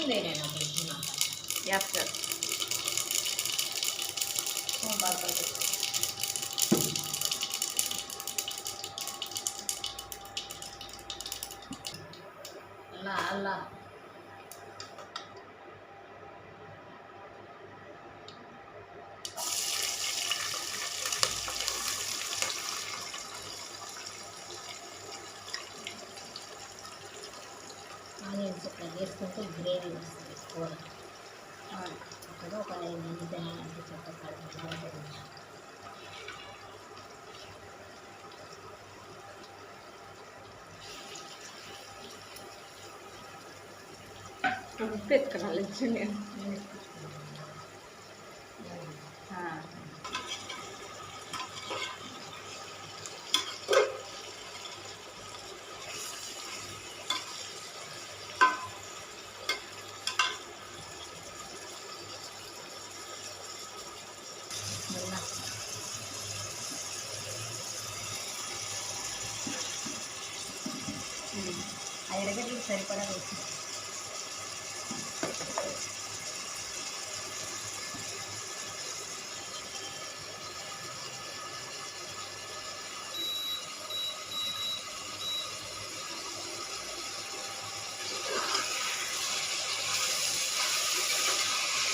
Onion వేయలేను అప్పుడు వేస్తారు బాగా అలా అలా ఆనియన్స్ ఇట్లా వేసుకుంటే గ్రేవీ వస్తుంది కూర అక్కడ ఒక 5 మంది తినాలంటే చక్కగా కడుపు బాగుంటుంది. ఉప్పు ఎత్తుకున్నాను నేను ఆ ఎరగడ్డలకు సరిపడా వేసి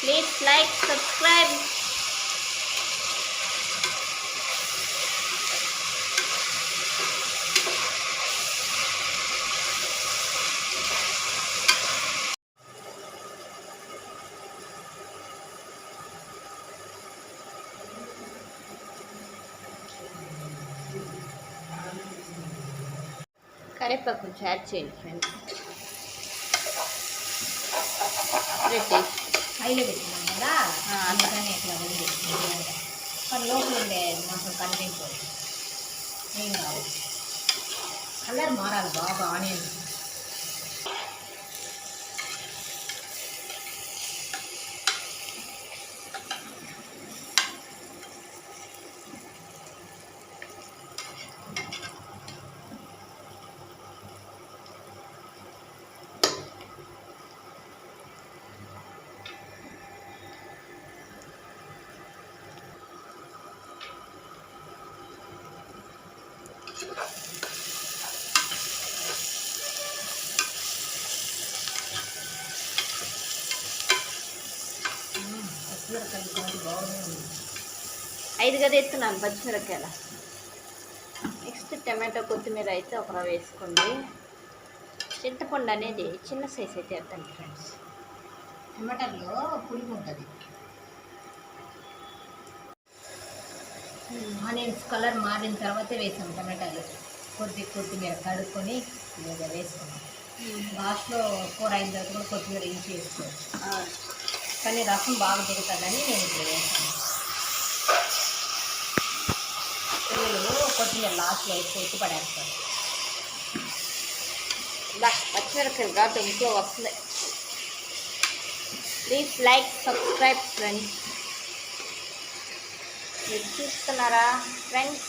ప్లీజ్ లైక్ సబ్స్క్రైబ్. కరివేపాకు కొంచెం యాడ్ చేయండి ఫ్రెండ్స్. రెడ్డి హైలో పెట్టినాం కదా అందుకని ఇట్లా ఉంది కానీ లోపల ఉండే మొత్తం కంటెంట్ ఏం కాదు. కలర్ మారాలి బాగా ఆనియన్. బాగుంది. 5 గది ఎత్తున్నాను పచ్చిమిరపకాయల. నెక్స్ట్ టమాటో కొత్తిమీర అయితే ఒక రవ్వ వేసుకోండి. చింతపండు అనేది చిన్న సైజ్ అయితే వేద్దండి ఫ్రెండ్స్. టమాటాల్లో పులుపు ఉంటుంది. ఆనియన్స్ కలర్ మారిన తర్వాతే వేసాం టమాటాలు. కొత్తిమీర కడుక్కొని ఇలాగ వేసుకున్నాం. లాస్ట్లో కూర అయిన తర్వాత కూడా కొత్తిమీర ఇంచి వేసుకోవచ్చు. కానీ రసం బాగా దిగుతుందని నేను ఇప్పుడు వేసాను. పిల్లలు కొత్తిమీర లాస్ట్లో వేసి ఎత్తి పడేస్తారు. పచ్చిమిరపకాయలు ఘాటు ఇంట్లో వస్తుంది. Please like subscribe friends. మీరు చూస్తున్నారా ఫ్రెండ్స్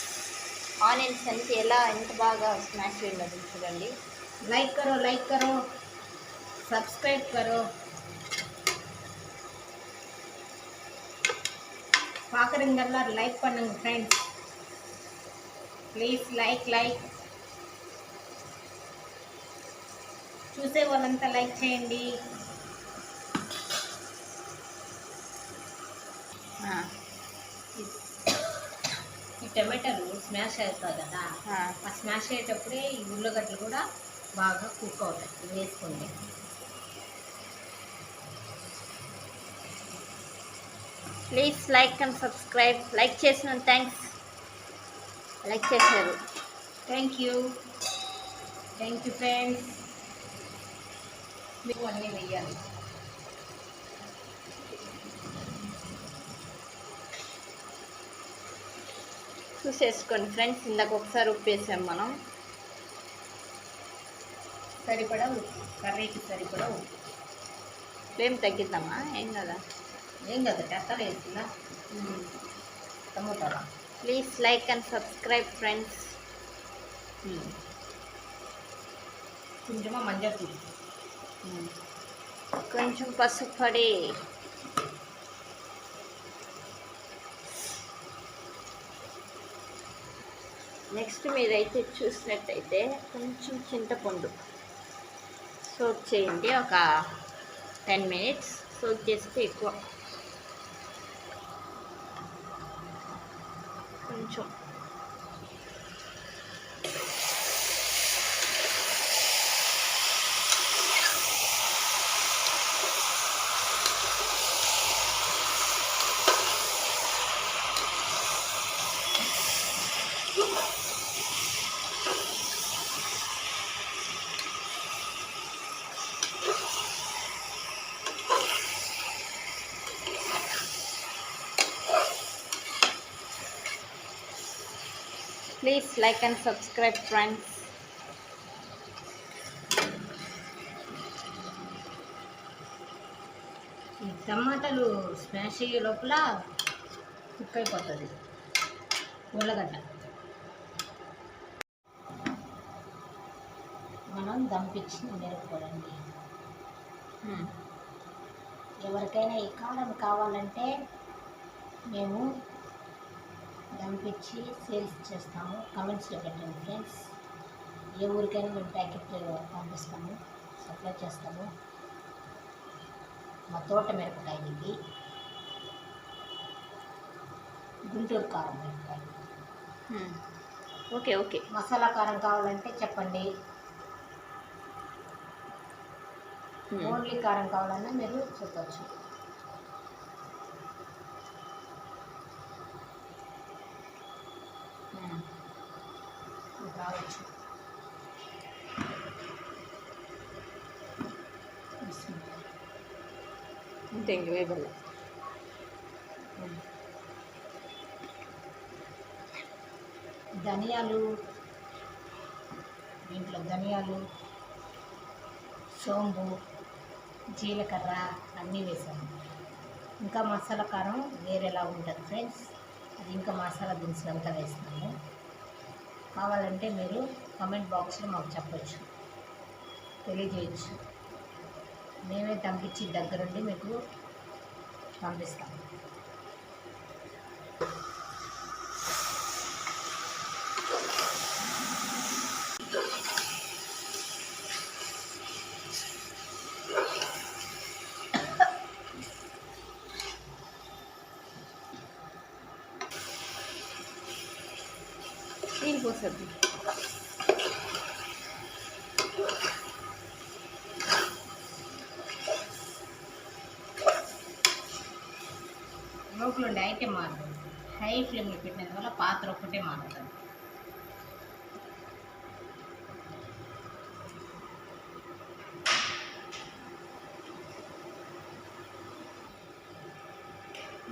ఆనియన్స్ అంటే ఎంత బాగా స్మాష్ చేయలేదు చూడండి. लाइक करो सब्सक्राइब करो. பார்க்குறீங்கல்ல லைக் பண்ணுங்க फ्रेंड्स. ప్లీజ్ లైక్ చూసే వాళ్ళంతా లైక్ చేయండి. ఈ టమాటాలు స్మాష్ అవుతుంది కదా, ఆ స్మాష్ అయ్యేటప్పుడే ఈ ఉల్లగడ్డలు కూడా బాగా కుక్ అవుతాయి వేసుకుంటే. Please like and subscribe. Like చేసిన థ్యాంక్స్. లైక్ చేశారు, థ్యాంక్ యూ ఫ్రెండ్స్. మీకు అన్నీ వేయాలి. చూసేసుకోండి ఫ్రెండ్స్. ఇందాక ఒకసారి ఉప్పు వేసాం మనం. సరిపడా ఉప్పు, కర్రీకి సరిపడా ఉప్పు. ఫ్లేమ్ తగ్గిద్దామా? ఏం కదా టెక్కలు వేసిందా టమోటాలా. Please like and subscribe friends. కొంచెమా మంచిగా తీసి కొంచెం పసుపు పొడి, నెక్స్ట్ మీరైతే చూసినట్టయితే కొంచెం చింతపండు సోక్ చేయండి. ఒక 10 మినిట్స్ సోక్ చేస్తే ఎక్కువ, కొంచెం please like and subscribe friends. ఈ టమాటాలు స్మాష్ అయ్యే లోపల కుక్ అయిపోతుంది ఉల్లగడ్డ. మనం దంపించిన మిరపపొడి. ఎవరికైనా ఈ కారం కావాలంటే మేము దంపించి సేల్స్ చేస్తాము. కమెంట్స్లో పెట్టండి ఫ్రెండ్స్. ఏ ఊరికైనా మేము ప్యాకెట్ పంపిస్తాము, సప్లై చేస్తాము. మా తోట మిరపకాయ ఇది, గుంటూరు కారం మిరపకాయ. Okay okay. మసాలా కారం కావాలంటే చెప్పండి. ఓన్లీ కారం కావాలన్నా మీరు చెప్పచ్చు. రావచ్చు. అంతే ఇంక వేయబల్ల. ధనియాలు, దీంట్లో ధనియాలు, సోంపు, జీలకర్ర అన్నీ వేసాము. ఇంకా మసాలా కారం వేరేలా ఉంటుంది ఫ్రెండ్స్. అది ఇంకా మసాలా దినుసులు అంతా వేస్తున్నాము. కావాలంటే మీరు కామెంట్ బాక్స్లో మాకు చెప్పచ్చు, తెలియజేయచ్చు. మేమే పంపించి దగ్గరుండి మీకు పంపిస్తాము. నీళ్ళు పోసద్దు. లోపల ఉండే ఐటెం మారుతుంది. హై ఫ్లేమ్లో పెట్టినందువల్ల పాత్ర ఒక్కటే మారుతుంది.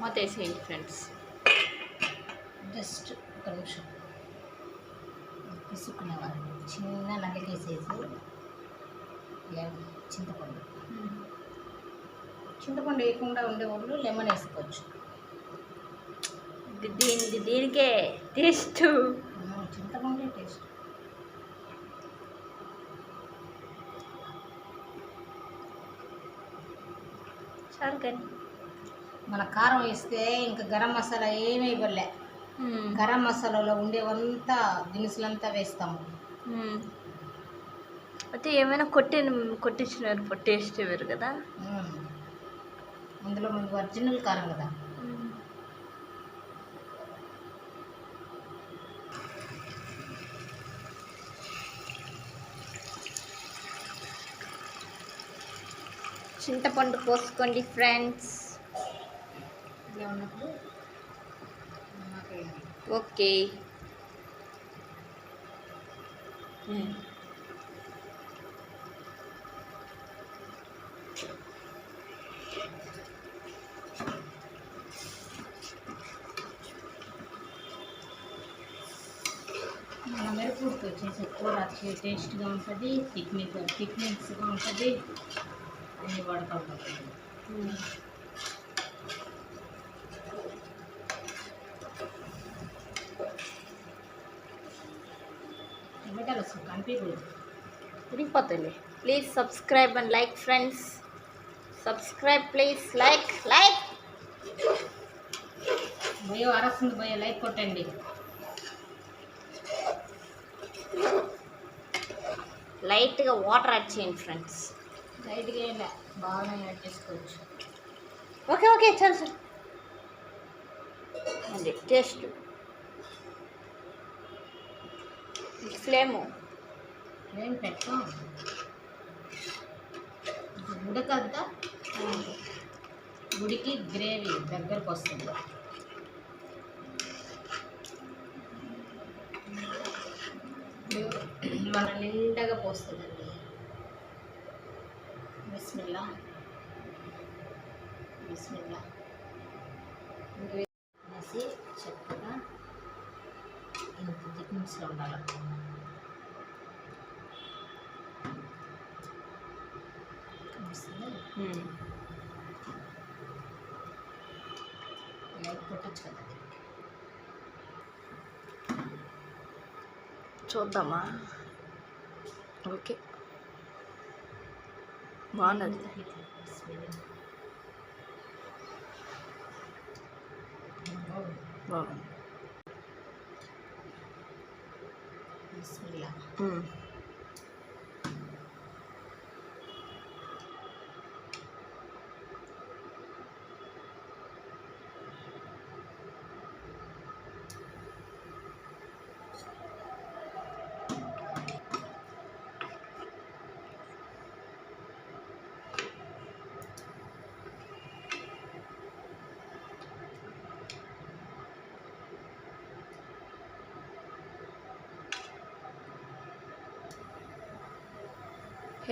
మూత వేసేయండి ఫ్రెండ్స్. జస్ట్ ఒక నిమిషం పిసుక్కునేవాళ్ళు. చిన్న నలిగేసేసి చింతపండు వేయకుండా ఉండేవాళ్ళు లెమన్ వేసుకోవచ్చు. దీనికే టేస్ట్. చింతపండే టేస్ట్. చాలు కానీ మన కారం వేస్తే ఇంకా గరం మసాలా ఏమీ ఇవ్వలే. గరం మసాలాలో ఉండేవంతా దినుసులంతా వేస్తాము. అయితే ఏమైనా కొట్టించినారు టేస్ట్ వేరు కదా. అందులో మనకు ఒరిజినల్ కారం కదా. చింతపండు పోసుకోండి ఫ్రెండ్స్. ఇలా ఉన్నప్పుడు ఓకే. మన మిరపూడికి వచ్చేసి కూర టేస్ట్గా ఉంటుంది, థిక్నెస్గా ఉంటుంది, అన్ని వాడుతూ ఉంటుంది. టమాటాలు అసలు కనిపించకూడదు, ఉడికిపోతుంది. Please subscribe and like friends. Subscribe please, like. భయ అరస్తుంది భయ, లైక్ కొట్టండి. లైట్గా వాటర్ యాడ్ చేయండి ఫ్రెండ్స్. లైట్గా ఇలా బాగా యాడ్ చేసుకోవచ్చు. ఓకే చాలు. అది టేస్ట్ ఫ్లేము ఏం పెట్టాం ఉడకద్దా, ఉడికి గ్రేవీ దగ్గరకు వస్తుంది. మన నిండగా పోస్తుందండి. బిస్మిల్లా బిస్మిల్లా వేసి చక్కగా ఇంత థిక్నెస్లో ఉండాలి. లైక్ కొట్టచ్చు కదా. చూద్దామా? ఓకే, బాగున్నది. బాగుంది. Bismillah.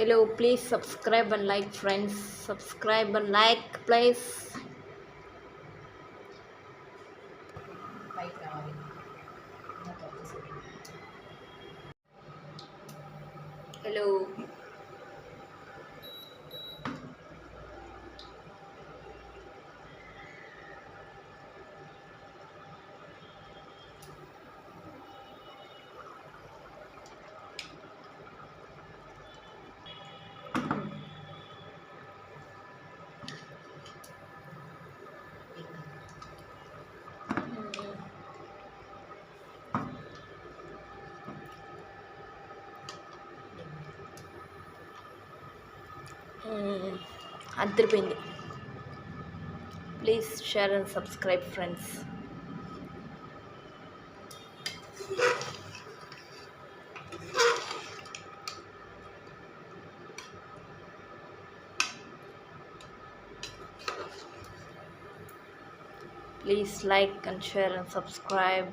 Hello, please subscribe and like friends. Subscribe and like please. పైకి రావాలి. Hello. అద్దరిపోయింది. Please share and subscribe friends. Please like and share and subscribe.